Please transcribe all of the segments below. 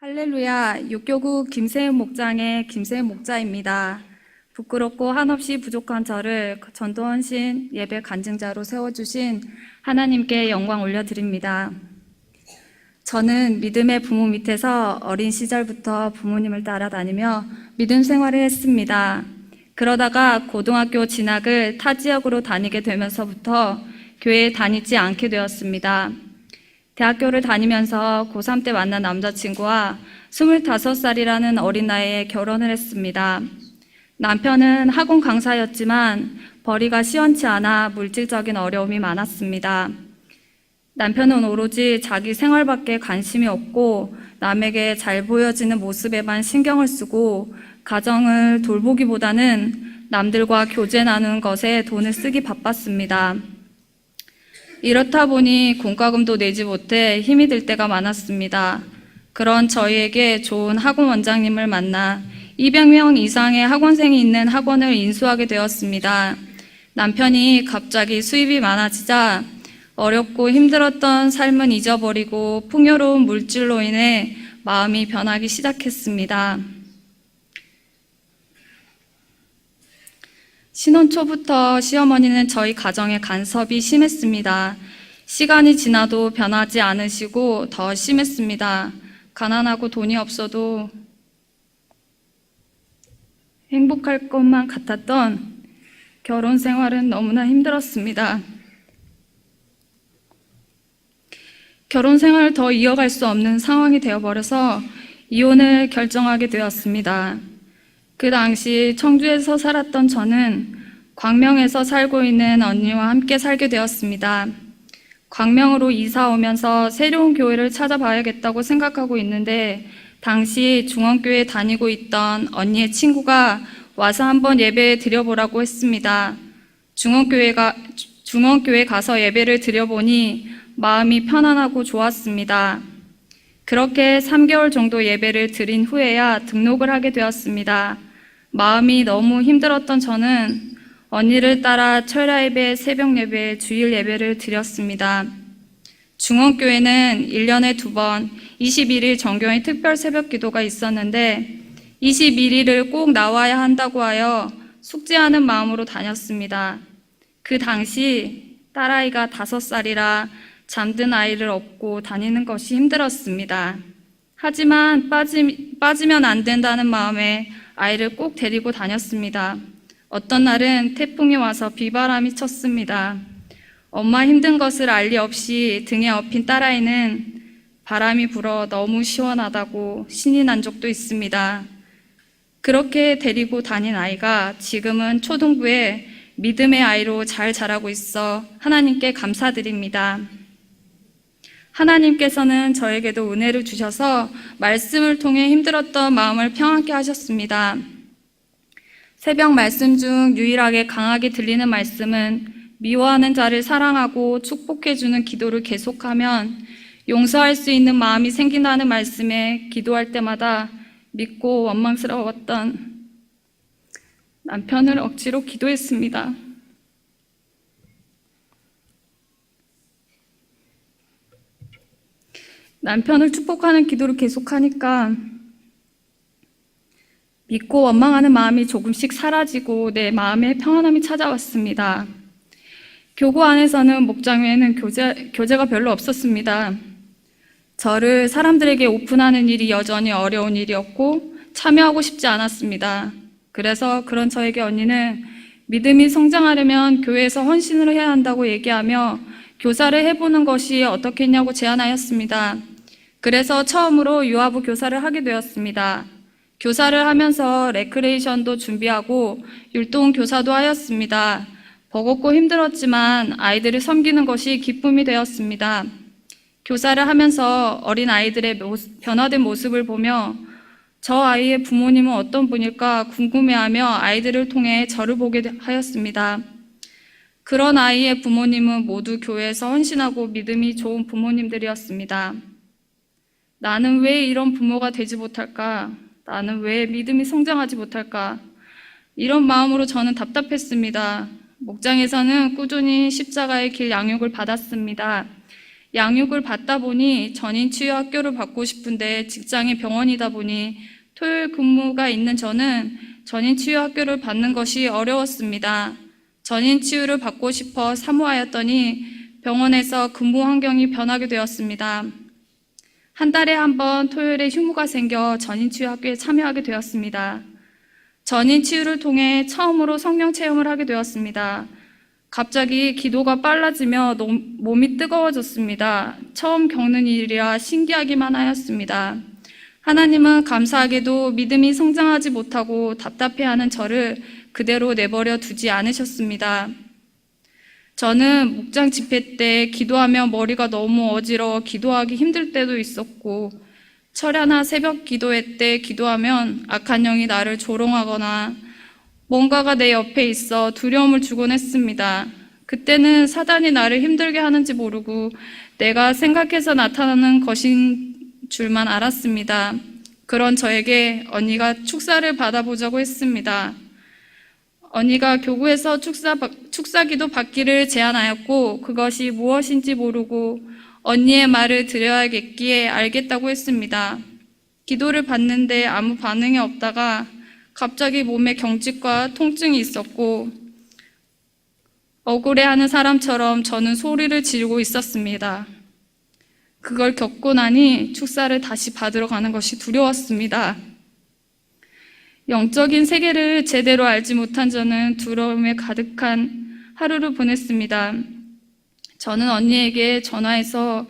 할렐루야, 육교구 김세은 목장의 김세은 목자입니다. 부끄럽고 한없이 부족한 저를 전도헌신 예배 간증자로 세워주신 하나님께 영광 올려드립니다. 저는 믿음의 부모 밑에서 어린 시절부터 부모님을 따라다니며 믿음 생활을 했습니다. 그러다가 고등학교 진학을 타 지역으로 다니게 되면서부터 교회에 다니지 않게 되었습니다. 대학교를 다니면서 고3 때 만난 남자친구와 25살이라는 어린 나이에 결혼을 했습니다. 남편은 학원 강사였지만 벌이가 시원치 않아 물질적인 어려움이 많았습니다. 남편은 오로지 자기 생활밖에 관심이 없고 남에게 잘 보여지는 모습에만 신경을 쓰고 가정을 돌보기보다는 남들과 교제 나누는 것에 돈을 쓰기 바빴습니다. 이렇다 보니 공과금도 내지 못해 힘이 들 때가 많았습니다. 그런 저희에게 좋은 학원 원장님을 만나 200명 이상의 학원생이 있는 학원을 인수하게 되었습니다. 남편이 갑자기 수입이 많아지자 어렵고 힘들었던 삶은 잊어버리고 풍요로운 물질로 인해 마음이 변하기 시작했습니다. 신혼 초부터 시어머니는 저희 가정에 간섭이 심했습니다. 시간이 지나도 변하지 않으시고 더 심했습니다. 가난하고 돈이 없어도 행복할 것만 같았던 결혼 생활은 너무나 힘들었습니다. 결혼 생활을 더 이어갈 수 없는 상황이 되어버려서 이혼을 결정하게 되었습니다. 그 당시 청주에서 살았던 저는 광명에서 살고 있는 언니와 함께 살게 되었습니다. 광명으로 이사 오면서 새로운 교회를 찾아봐야겠다고 생각하고 있는데 당시 중원교회 다니고 있던 언니의 친구가 와서 한번 예배 드려보라고 했습니다. 중원교회 가서 예배를 드려보니 마음이 편안하고 좋았습니다. 그렇게 3개월 정도 예배를 드린 후에야 등록을 하게 되었습니다. 마음이 너무 힘들었던 저는 언니를 따라 철야 예배, 새벽 예배, 주일 예배를 드렸습니다. 중원교회는 1년에 2번 21일 정교회 특별 새벽 기도가 있었는데 21일을 꼭 나와야 한다고 하여 숙제하는 마음으로 다녔습니다. 그 당시 딸아이가 5살이라 잠든 아이를 업고 다니는 것이 힘들었습니다. 하지만 빠지면 안 된다는 마음에 아이를 꼭 데리고 다녔습니다. 어떤 날은 태풍이 와서 비바람이 쳤습니다. 엄마 힘든 것을 알 리 없이 등에 업힌 딸아이는 바람이 불어 너무 시원하다고 신이 난 적도 있습니다. 그렇게 데리고 다닌 아이가 지금은 초등부에 믿음의 아이로 잘 자라고 있어 하나님께 감사드립니다. 하나님께서는 저에게도 은혜를 주셔서 말씀을 통해 힘들었던 마음을 평안케 하셨습니다. 새벽 말씀 중 유일하게 강하게 들리는 말씀은 미워하는 자를 사랑하고 축복해주는 기도를 계속하면 용서할 수 있는 마음이 생긴다는 말씀에 기도할 때마다 믿고 원망스러웠던 남편을 억지로 기도했습니다. 남편을 축복하는 기도를 계속하니까 믿고 원망하는 마음이 조금씩 사라지고 내 마음에 평안함이 찾아왔습니다. 교구 안에서는 목장 외에는 교제가 별로 없었습니다. 저를 사람들에게 오픈하는 일이 여전히 어려운 일이었고 참여하고 싶지 않았습니다. 그래서 그런 저에게 언니는 믿음이 성장하려면 교회에서 헌신을 해야 한다고 얘기하며 교사를 해보는 것이 어떻겠냐고 제안하였습니다. 그래서 처음으로 유아부 교사를 하게 되었습니다. 교사를 하면서 레크레이션도 준비하고 율동 교사도 하였습니다. 버겁고 힘들었지만 아이들을 섬기는 것이 기쁨이 되었습니다. 교사를 하면서 어린 아이들의 변화된 모습을 보며 저 아이의 부모님은 어떤 분일까 궁금해하며 아이들을 통해 저를 보게 하였습니다. 그런 아이의 부모님은 모두 교회에서 헌신하고 믿음이 좋은 부모님들이었습니다. 나는 왜 이런 부모가 되지 못할까? 나는 왜 믿음이 성장하지 못할까? 이런 마음으로 저는 답답했습니다. 목장에서는 꾸준히 십자가의 길 양육을 받았습니다. 양육을 받다 보니 전인 치유 학교를 받고 싶은데 직장이 병원이다 보니 토요일 근무가 있는 저는 전인 치유 학교를 받는 것이 어려웠습니다. 전인 치유를 받고 싶어 사모하였더니 병원에서 근무 환경이 변하게 되었습니다. 한 달에 한 번 토요일에 휴무가 생겨 전인 치유 학교에 참여하게 되었습니다. 전인 치유를 통해 처음으로 성령 체험을 하게 되었습니다. 갑자기 기도가 빨라지며 몸이 뜨거워졌습니다. 처음 겪는 일이라 신기하기만 하였습니다. 하나님은 감사하게도 믿음이 성장하지 못하고 답답해하는 저를 그대로 내버려 두지 않으셨습니다. 저는 목장 집회 때 기도하며 머리가 너무 어지러워 기도하기 힘들 때도 있었고, 철야나 새벽 기도회 때 기도하면 악한 영이 나를 조롱하거나 뭔가가 내 옆에 있어 두려움을 주곤 했습니다. 그때는 사단이 나를 힘들게 하는지 모르고 내가 생각해서 나타나는 것인 줄만 알았습니다. 그런 저에게 언니가 축사를 받아보자고 했습니다. 언니가 교구에서 축사기도 받기를 제안하였고 그것이 무엇인지 모르고 언니의 말을 드려야겠기에 알겠다고 했습니다. 기도를 받는데 아무 반응이 없다가 갑자기 몸에 경직과 통증이 있었고 억울해하는 사람처럼 저는 소리를 지르고 있었습니다. 그걸 겪고 나니 축사를 다시 받으러 가는 것이 두려웠습니다. 영적인 세계를 제대로 알지 못한 저는 두려움에 가득한 하루를 보냈습니다. 저는 언니에게 전화해서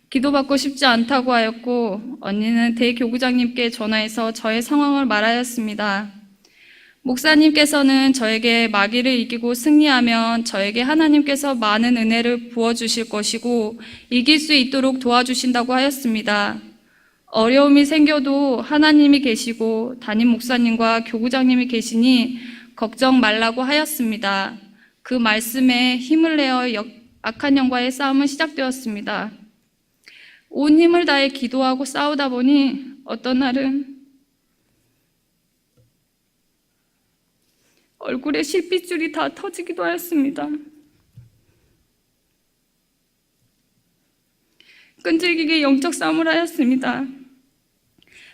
기도받고 싶지 않다고 하였고 언니는 대교구장님께 전화해서 저의 상황을 말하였습니다. 목사님께서는 저에게 마귀를 이기고 승리하면 저에게 하나님께서 많은 은혜를 부어주실 것이고 이길 수 있도록 도와주신다고 하였습니다. 어려움이 생겨도 하나님이 계시고 담임 목사님과 교구장님이 계시니 걱정 말라고 하였습니다. 그 말씀에 힘을 내어 악한 영과의 싸움은 시작되었습니다. 온 힘을 다해 기도하고 싸우다 보니 어떤 날은 얼굴에 실핏줄이 다 터지기도 하였습니다. 끈질기게 영적 싸움을 하였습니다.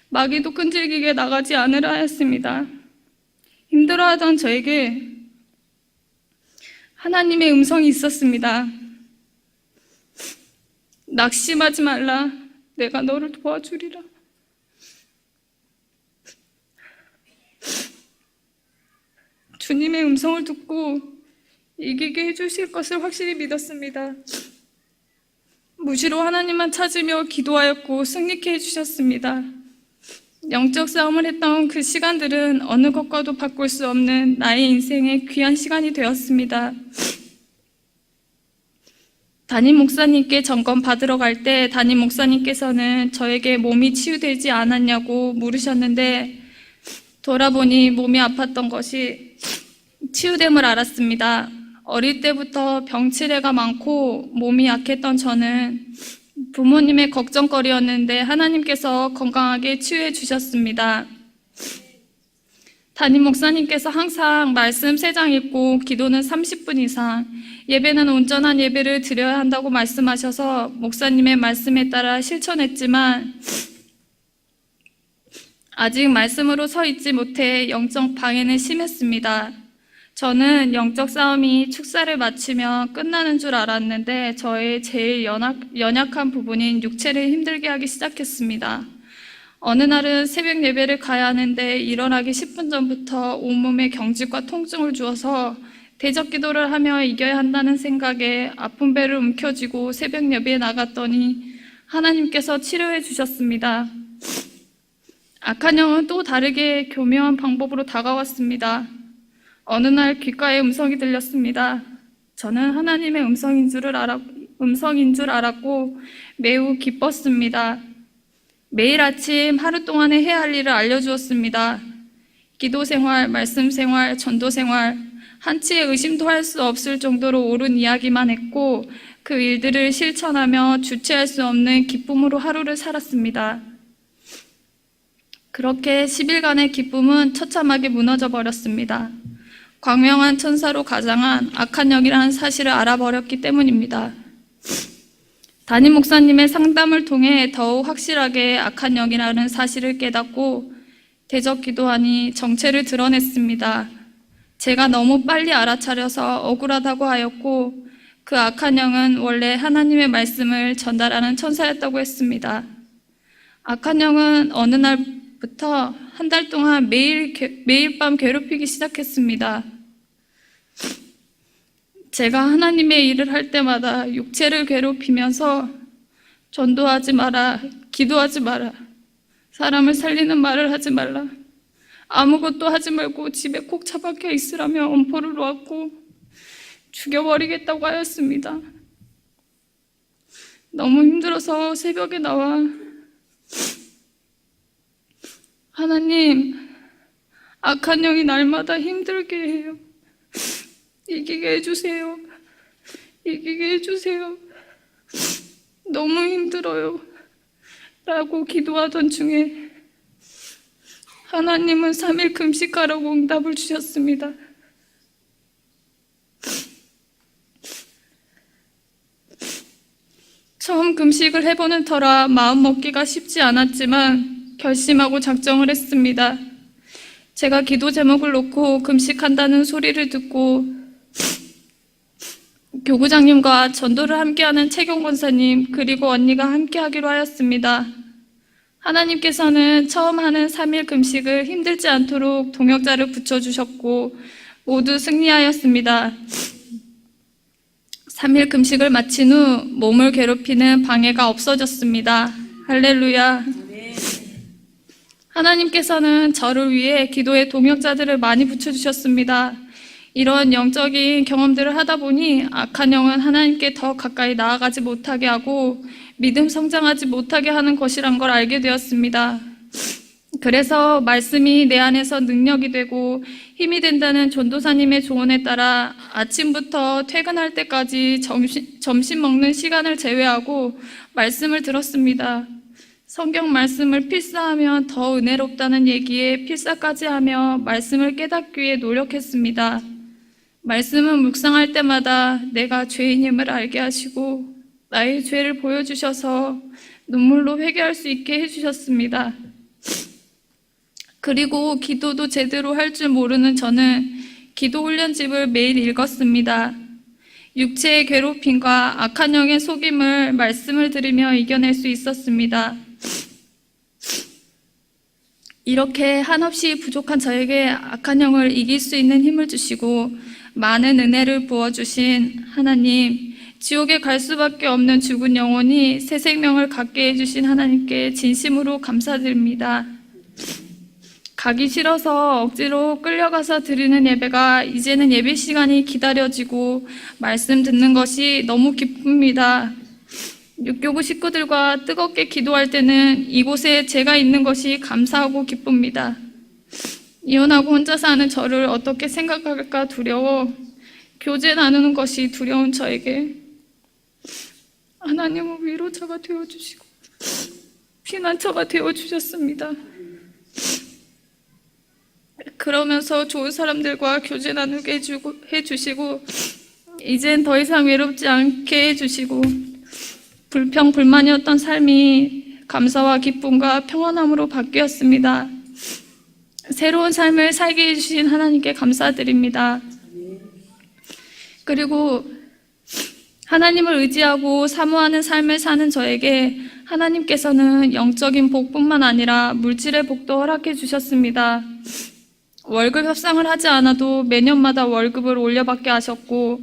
마귀도 끈질기게 나가지 않으라 하였습니다. 힘들어하던 저에게 하나님의 음성이 있었습니다. 낙심하지 말라. 내가 너를 도와주리라. 주님의 음성을 듣고 이기게 해주실 것을 확실히 믿었습니다. 무시로 하나님만 찾으며 기도하였고 승리케 해주셨습니다. 영적 싸움을 했던 그 시간들은 어느 것과도 바꿀 수 없는 나의 인생의 귀한 시간이 되었습니다. 담임 목사님께 점검 받으러 갈 때 담임 목사님께서는 저에게 몸이 치유되지 않았냐고 물으셨는데 돌아보니 몸이 아팠던 것이 치유됨을 알았습니다. 어릴 때부터 병치레가 많고 몸이 약했던 저는 부모님의 걱정거리였는데 하나님께서 건강하게 치유해 주셨습니다. 담임 목사님께서 항상 말씀 3장 읽고 기도는 30분 이상, 예배는 온전한 예배를 드려야 한다고 말씀하셔서 목사님의 말씀에 따라 실천했지만 아직 말씀으로 서 있지 못해 영적 방해는 심했습니다. 저는 영적 싸움이 축사를 마치며 끝나는 줄 알았는데 저의 제일 연약한 부분인 육체를 힘들게 하기 시작했습니다. 어느 날은 새벽 예배를 가야 하는데 일어나기 10분 전부터 온몸에 경직과 통증을 주어서 대적 기도를 하며 이겨야 한다는 생각에 아픈 배를 움켜쥐고 새벽 예배에 나갔더니 하나님께서 치료해 주셨습니다. 악한 영은 또 다르게 교묘한 방법으로 다가왔습니다. 어느 날 귓가에 음성이 들렸습니다. 저는 하나님의 음성인 줄 알았고 매우 기뻤습니다. 매일 아침 하루 동안에 해야 할 일을 알려주었습니다. 기도 생활, 말씀 생활, 전도 생활, 한치의 의심도 할 수 없을 정도로 옳은 이야기만 했고 그 일들을 실천하며 주체할 수 없는 기쁨으로 하루를 살았습니다. 그렇게 10일간의 기쁨은 처참하게 무너져 버렸습니다. 광명한 천사로 가장한 악한 영이라는 사실을 알아버렸기 때문입니다. 담임 목사님의 상담을 통해 더욱 확실하게 악한 영이라는 사실을 깨닫고 대적 기도하니 정체를 드러냈습니다. 제가 너무 빨리 알아차려서 억울하다고 하였고 그 악한 영은 원래 하나님의 말씀을 전달하는 천사였다고 했습니다. 악한 영은 어느 날부터 한 달 동안 매일 밤 괴롭히기 시작했습니다. 제가 하나님의 일을 할 때마다 육체를 괴롭히면서 전도하지 마라, 기도하지 마라, 사람을 살리는 말을 하지 말라, 아무것도 하지 말고 집에 꼭 처박혀 있으라며 엄포를 놓았고 죽여버리겠다고 하였습니다. 너무 힘들어서 새벽에 나와 하나님, 악한 영이 날마다 힘들게 해요. 이기게 해주세요. 이기게 해주세요. 너무 힘들어요. 라고 기도하던 중에 하나님은 3일 금식하라고 응답을 주셨습니다. 처음 금식을 해보는 터라 마음 먹기가 쉽지 않았지만 결심하고 작정을 했습니다. 제가 기도 제목을 놓고 금식한다는 소리를 듣고 교구장님과 전도를 함께하는 최경 권사님 그리고 언니가 함께하기로 하였습니다. 하나님께서는 처음 하는 3일 금식을 힘들지 않도록 동역자를 붙여주셨고 모두 승리하였습니다. 3일 금식을 마친 후 몸을 괴롭히는 방해가 없어졌습니다. 할렐루야. 하나님께서는 저를 위해 기도의 동역자들을 많이 붙여주셨습니다. 이런 영적인 경험들을 하다 보니 악한 영은 하나님께 더 가까이 나아가지 못하게 하고 믿음 성장하지 못하게 하는 것이란 걸 알게 되었습니다. 그래서 말씀이 내 안에서 능력이 되고 힘이 된다는 전도사님의 조언에 따라 아침부터 퇴근할 때까지 점심 먹는 시간을 제외하고 말씀을 들었습니다. 성경 말씀을 필사하면 더 은혜롭다는 얘기에 필사까지 하며 말씀을 깨닫기 위해 노력했습니다. 말씀은 묵상할 때마다 내가 죄인임을 알게 하시고 나의 죄를 보여주셔서 눈물로 회개할 수 있게 해주셨습니다. 그리고 기도도 제대로 할 줄 모르는 저는 기도 훈련집을 매일 읽었습니다. 육체의 괴롭힘과 악한 영의 속임을 말씀을 들으며 이겨낼 수 있었습니다. 이렇게 한없이 부족한 저에게 악한 영을 이길 수 있는 힘을 주시고 많은 은혜를 부어주신 하나님, 지옥에 갈 수밖에 없는 죽은 영혼이 새 생명을 갖게 해주신 하나님께 진심으로 감사드립니다. 가기 싫어서 억지로 끌려가서 드리는 예배가 이제는 예배 시간이 기다려지고 말씀 듣는 것이 너무 기쁩니다. 육교구 식구들과 뜨겁게 기도할 때는 이곳에 제가 있는 것이 감사하고 기쁩니다. 이혼하고 혼자 사는 저를 어떻게 생각할까 두려워 교제 나누는 것이 두려운 저에게 하나님은 위로자가 되어주시고 피난처가 되어주셨습니다. 그러면서 좋은 사람들과 교제 나누게 해주시고 이젠 더 이상 외롭지 않게 해주시고 불평 불만이었던 삶이 감사와 기쁨과 평안함으로 바뀌었습니다. 새로운 삶을 살게 해주신 하나님께 감사드립니다. 그리고 하나님을 의지하고 사모하는 삶을 사는 저에게 하나님께서는 영적인 복뿐만 아니라 물질의 복도 허락해 주셨습니다. 월급 협상을 하지 않아도 매년마다 월급을 올려받게 하셨고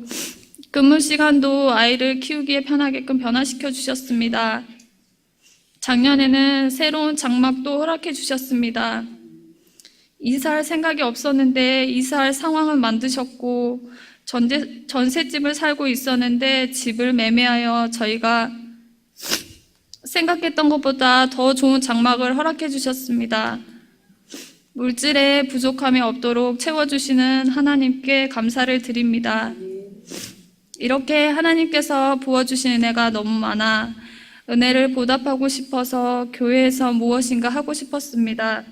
근무 시간도 아이를 키우기에 편하게끔 변화시켜 주셨습니다. 작년에는 새로운 장막도 허락해 주셨습니다. 이사할 생각이 없었는데 이사할 상황을 만드셨고 전셋집을 살고 있었는데 집을 매매하여 저희가 생각했던 것보다 더 좋은 장막을 허락해 주셨습니다. 물질에 부족함이 없도록 채워주시는 하나님께 감사를 드립니다. 이렇게 하나님께서 부어주신 은혜가 너무 많아 은혜를 보답하고 싶어서 교회에서 무엇인가 하고 싶었습니다.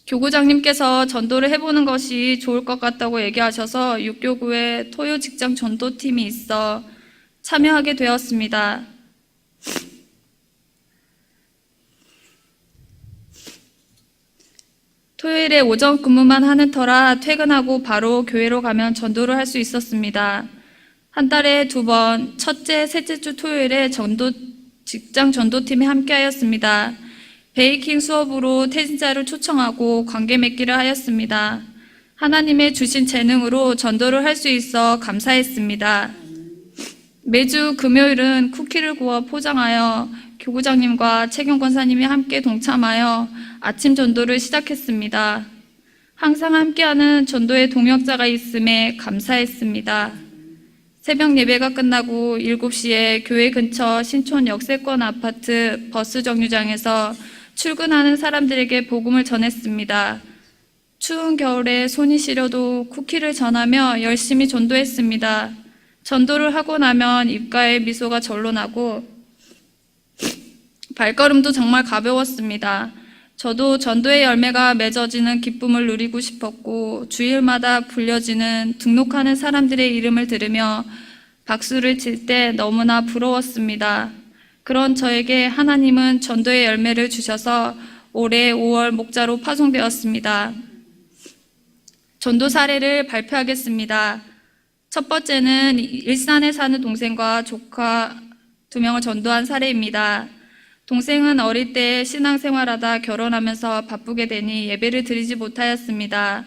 교구장님께서 전도를 해보는 것이 좋을 것 같다고 얘기하셔서 육교구에 토요 직장 전도팀이 있어 참여하게 되었습니다. 토요일에 오전 근무만 하는 터라 퇴근하고 바로 교회로 가면 전도를 할 수 있었습니다. 한 달에 2번, 첫째, 셋째 주 토요일에 직장 전도팀에 함께하였습니다. 베이킹 수업으로 태진자를 초청하고 관계 맺기를 하였습니다. 하나님의 주신 재능으로 전도를 할 수 있어 감사했습니다. 매주 금요일은 쿠키를 구워 포장하여 교구장님과 최경 권사님이 함께 동참하여 아침 전도를 시작했습니다. 항상 함께하는 전도의 동역자가 있음에 감사했습니다. 새벽 예배가 끝나고 7시에 교회 근처 신촌 역세권 아파트 버스 정류장에서 출근하는 사람들에게 복음을 전했습니다. 추운 겨울에 손이 시려도 쿠키를 전하며 열심히 전도했습니다. 전도를 하고 나면 입가에 미소가 절로 나고 발걸음도 정말 가벼웠습니다. 저도 전도의 열매가 맺어지는 기쁨을 누리고 싶었고 주일마다 불려지는 등록하는 사람들의 이름을 들으며 박수를 칠 때 너무나 부러웠습니다. 그런 저에게 하나님은 전도의 열매를 주셔서 올해 5월 목자로 파송되었습니다. 전도 사례를 발표하겠습니다. 첫 번째는 일산에 사는 동생과 조카 2명을 전도한 사례입니다. 동생은 어릴 때 신앙생활하다 결혼하면서 바쁘게 되니 예배를 드리지 못하였습니다.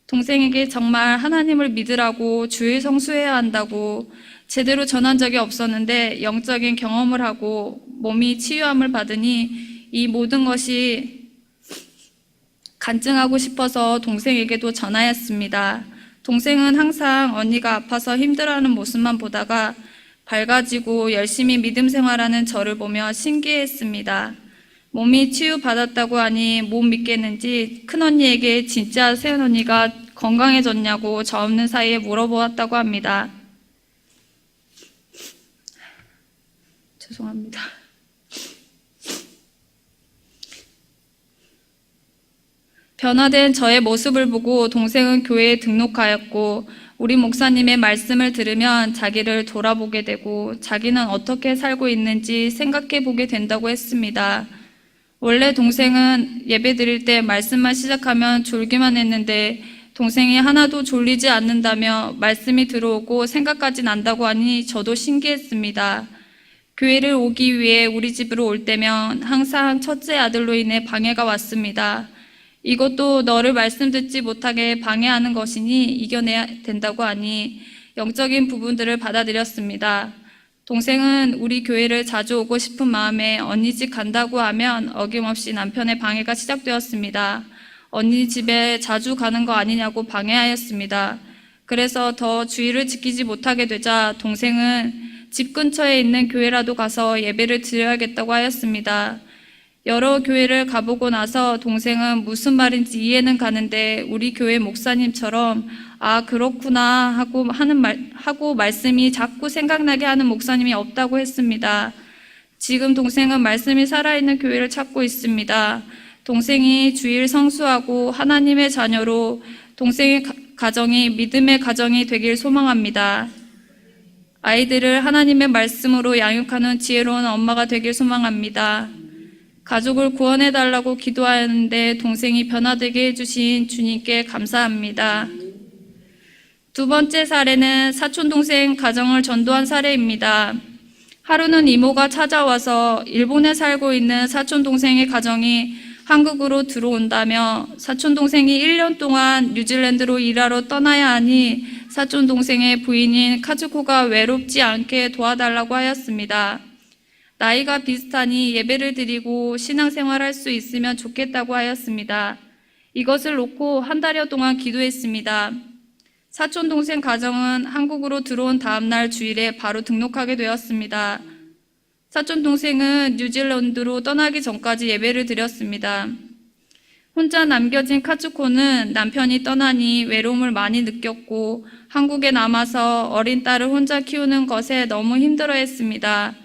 동생에게 정말 하나님을 믿으라고 주일 성수해야 한다고 제대로 전한 적이 없었는데 영적인 경험을 하고 몸이 치유함을 받으니 이 모든 것이 간증하고 싶어서 동생에게도 전하였습니다. 동생은 항상 언니가 아파서 힘들어하는 모습만 보다가 밝아지고 열심히 믿음 생활하는 저를 보며 신기했습니다. 몸이 치유받았다고 하니 못 믿겠는지 큰언니에게 진짜 새언니가 건강해졌냐고 저 없는 사이에 물어보았다고 합니다. 죄송합니다. 변화된 저의 모습을 보고 동생은 교회에 등록하였고 우리 목사님의 말씀을 들으면 자기를 돌아보게 되고 자기는 어떻게 살고 있는지 생각해 보게 된다고 했습니다. 원래 동생은 예배 드릴 때 말씀만 시작하면 졸기만 했는데 동생이 하나도 졸리지 않는다며 말씀이 들어오고 생각까지 난다고 하니 저도 신기했습니다. 교회를 오기 위해 우리 집으로 올 때면 항상 첫째 아들로 인해 방해가 왔습니다. 이것도 너를 말씀 듣지 못하게 방해하는 것이니 이겨내야 된다고 하니 영적인 부분들을 받아들였습니다. 동생은 우리 교회를 자주 오고 싶은 마음에 언니 집 간다고 하면 어김없이 남편의 방해가 시작되었습니다. 언니 집에 자주 가는 거 아니냐고 방해하였습니다. 그래서 더 주의를 지키지 못하게 되자 동생은 집 근처에 있는 교회라도 가서 예배를 드려야겠다고 하였습니다. 여러 교회를 가보고 나서 동생은 무슨 말인지 이해는 가는데 우리 교회 목사님처럼 아 그렇구나 하고 말씀이 자꾸 생각나게 하는 목사님이 없다고 했습니다. 지금 동생은 말씀이 살아있는 교회를 찾고 있습니다. 동생이 주일 성수하고 하나님의 자녀로 동생의 가정이 믿음의 가정이 되길 소망합니다. 아이들을 하나님의 말씀으로 양육하는 지혜로운 엄마가 되길 소망합니다. 가족을 구원해달라고 기도하는데 동생이 변화되게 해주신 주님께 감사합니다. 두 번째 사례는 사촌동생 가정을 전도한 사례입니다. 하루는 이모가 찾아와서 일본에 살고 있는 사촌동생의 가정이 한국으로 들어온다며 사촌동생이 1년 동안 뉴질랜드로 일하러 떠나야 하니 사촌동생의 부인인 카즈코가 외롭지 않게 도와달라고 하였습니다. 나이가 비슷하니 예배를 드리고 신앙생활할 수 있으면 좋겠다고 하였습니다. 이것을 놓고 한 달여 동안 기도했습니다. 사촌동생 가정은 한국으로 들어온 다음날 주일에 바로 등록하게 되었습니다. 사촌동생은 뉴질랜드로 떠나기 전까지 예배를 드렸습니다. 혼자 남겨진 카츠코는 남편이 떠나니 외로움을 많이 느꼈고 한국에 남아서 어린 딸을 혼자 키우는 것에 너무 힘들어했습니다.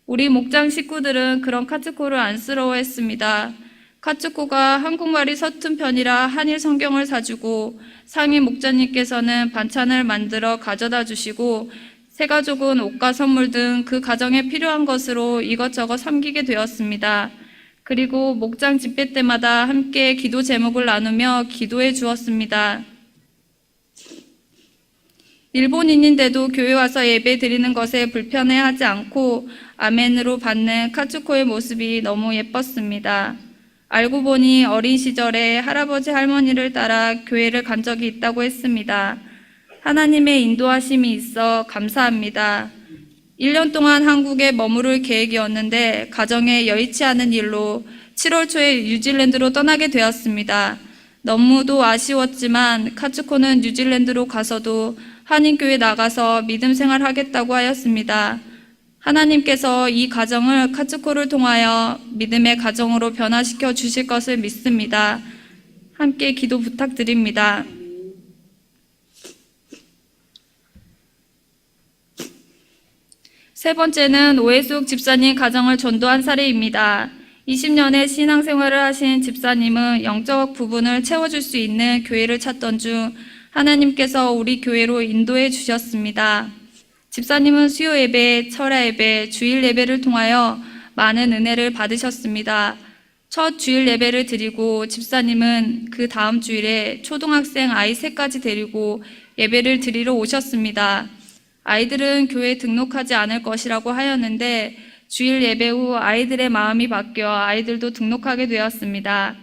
우리 목장 식구들은 그런 카츠코를 안쓰러워했습니다. 카츠코가 한국말이 서툰 편이라 한일 성경을 사주고 상임 목자님께서는 반찬을 만들어 가져다 주시고 새 가족은 옷과 선물 등 그 가정에 필요한 것으로 이것저것 섬기게 되었습니다. 그리고 목장 집회 때마다 함께 기도 제목을 나누며 기도해 주었습니다. 일본인인데도 교회 와서 예배 드리는 것에 불편해하지 않고 아멘으로 받는 카츠코의 모습이 너무 예뻤습니다. 알고 보니 어린 시절에 할아버지 할머니를 따라 교회를 간 적이 있다고 했습니다. 하나님의 인도하심이 있어 감사합니다. 1년 동안 한국에 머무를 계획이었는데 가정에 여의치 않은 일로 7월 초에 뉴질랜드로 떠나게 되었습니다. 너무도 아쉬웠지만 카츠코는 뉴질랜드로 가서도 한인교회 나가서 믿음 생활하겠다고 하였습니다. 하나님께서 이 가정을 카츠코를 통하여 믿음의 가정으로 변화시켜 주실 것을 믿습니다. 함께 기도 부탁드립니다. 세 번째는 오해숙 집사님 가정을 전도한 사례입니다. 20년의 신앙생활을 하신 집사님은 영적 부분을 채워줄 수 있는 교회를 찾던 중 하나님께서 우리 교회로 인도해 주셨습니다. 집사님은 수요 예배, 철야 예배, 주일 예배를 통하여 많은 은혜를 받으셨습니다. 첫 주일 예배를 드리고 집사님은 그 다음 주일에 초등학생 아이 셋까지 데리고 예배를 드리러 오셨습니다. 아이들은 교회에 등록하지 않을 것이라고 하였는데 주일 예배 후 아이들의 마음이 바뀌어 아이들도 등록하게 되었습니다.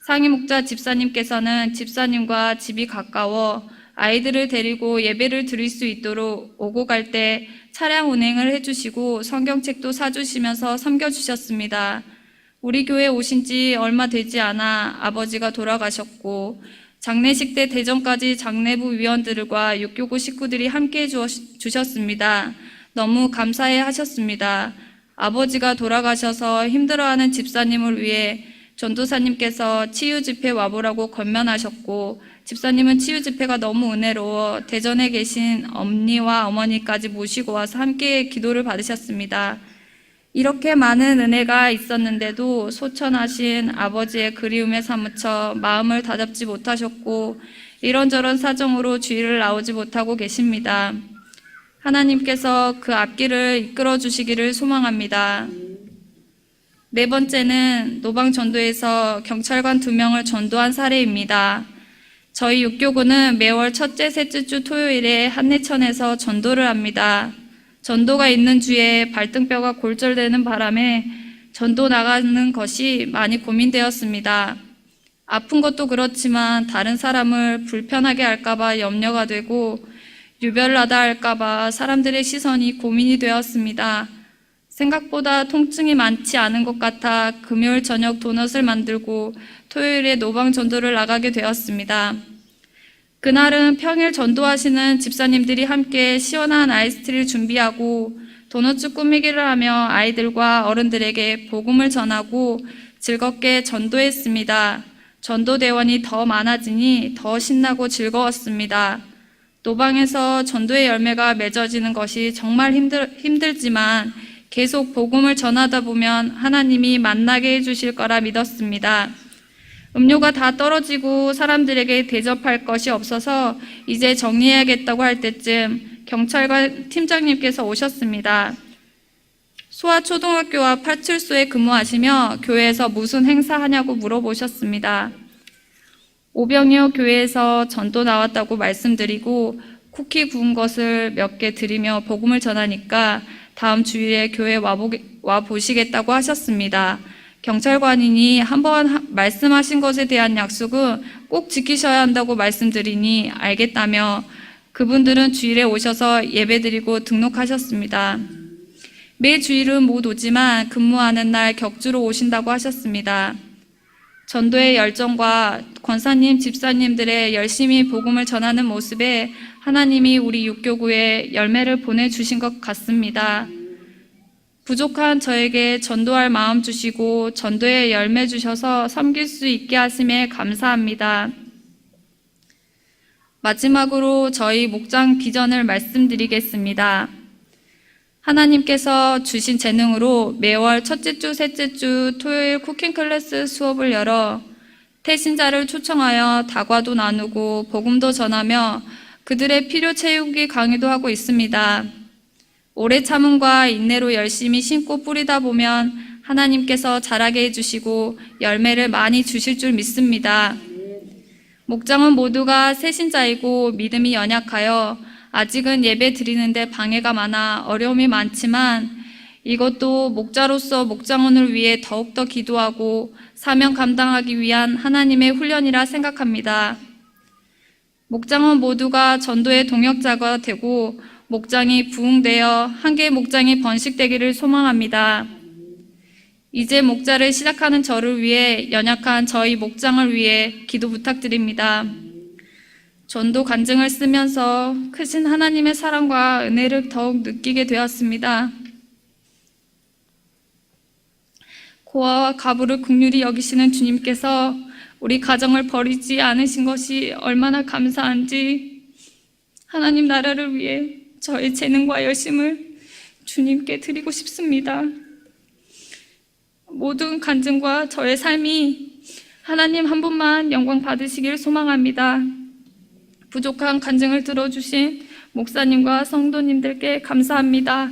상임 목자 집사님께서는 집사님과 집이 가까워 아이들을 데리고 예배를 드릴 수 있도록 오고 갈 때 차량 운행을 해주시고 성경책도 사주시면서 섬겨주셨습니다. 우리 교회 오신 지 얼마 되지 않아 아버지가 돌아가셨고 장례식 때 대전까지 장례부 위원들과 육교구 식구들이 함께해 주셨습니다. 너무 감사해 하셨습니다. 아버지가 돌아가셔서 힘들어하는 집사님을 위해 전도사님께서 치유 집회 와보라고 권면하셨고 집사님은 치유 집회가 너무 은혜로워 대전에 계신 엄니와 어머니까지 모시고 와서 함께 기도를 받으셨습니다. 이렇게 많은 은혜가 있었는데도 소천하신 아버지의 그리움에 사무쳐 마음을 다잡지 못하셨고 이런저런 사정으로 주일을 나오지 못하고 계십니다. 하나님께서 그 앞길을 이끌어 주시기를 소망합니다. 네 번째는 노방전도에서 경찰관 2명을 전도한 사례입니다. 저희 육교구는 매월 첫째, 셋째 주 토요일에 한내천에서 전도를 합니다. 전도가 있는 주에 발등뼈가 골절되는 바람에 전도 나가는 것이 많이 고민되었습니다. 아픈 것도 그렇지만 다른 사람을 불편하게 할까봐 염려가 되고 유별나다 할까봐 사람들의 시선이 고민이 되었습니다. 생각보다 통증이 많지 않은 것 같아 금요일 저녁 도넛을 만들고 토요일에 노방 전도를 나가게 되었습니다. 그날은 평일 전도하시는 집사님들이 함께 시원한 아이스티를 준비하고 도넛 꾸미기를 하며 아이들과 어른들에게 복음을 전하고 즐겁게 전도했습니다. 전도대원이 더 많아지니 더 신나고 즐거웠습니다. 노방에서 전도의 열매가 맺어지는 것이 정말 힘들지만 계속 복음을 전하다 보면 하나님이 만나게 해주실 거라 믿었습니다. 음료가 다 떨어지고 사람들에게 대접할 것이 없어서 이제 정리해야겠다고 할 때쯤 경찰관 팀장님께서 오셨습니다. 소아초등학교와 파출소에 근무하시며 교회에서 무슨 행사하냐고 물어보셨습니다. 오병이어 교회에서 전도 나왔다고 말씀드리고 쿠키 구운 것을 몇 개 드리며 복음을 전하니까 다음 주일에 교회 와보시겠다고 하셨습니다. 경찰관인이 한번 말씀하신 것에 대한 약속은 꼭 지키셔야 한다고 말씀드리니 알겠다며 그분들은 주일에 오셔서 예배드리고 등록하셨습니다. 매 주일은 못 오지만 근무하는 날 격주로 오신다고 하셨습니다. 전도의 열정과 권사님, 집사님들의 열심히 복음을 전하는 모습에 하나님이 우리 육교구에 열매를 보내주신 것 같습니다. 부족한 저에게 전도할 마음 주시고 전도에 열매 주셔서 섬길 수 있게 하심에 감사합니다. 마지막으로 저희 목장 비전을 말씀드리겠습니다. 하나님께서 주신 재능으로 매월 첫째 주, 셋째 주 토요일 쿠킹 클래스 수업을 열어 태신자를 초청하여 다과도 나누고 복음도 전하며 그들의 필요 채우기 강의도 하고 있습니다. 오래 참음과 인내로 열심히 심고 뿌리다 보면 하나님께서 자라게 해주시고 열매를 많이 주실 줄 믿습니다. 목장은 모두가 새신자이고 믿음이 연약하여 아직은 예배 드리는데 방해가 많아 어려움이 많지만 이것도 목자로서 목장원을 위해 더욱더 기도하고 사명 감당하기 위한 하나님의 훈련이라 생각합니다. 목장원 모두가 전도의 동역자가 되고 목장이 부흥되어 한 개의 목장이 번식되기를 소망합니다. 이제 목자를 시작하는 저를 위해 연약한 저희 목장을 위해 기도 부탁드립니다. 전도 간증을 쓰면서 크신 하나님의 사랑과 은혜를 더욱 느끼게 되었습니다. 고아와 가부를 긍휼히 여기시는 주님께서 우리 가정을 버리지 않으신 것이 얼마나 감사한지 하나님 나라를 위해 저의 재능과 열심을 주님께 드리고 싶습니다. 모든 간증과 저의 삶이 하나님 한 분만 영광 받으시길 소망합니다. 부족한 간증을 들어주신 목사님과 성도님들께 감사합니다.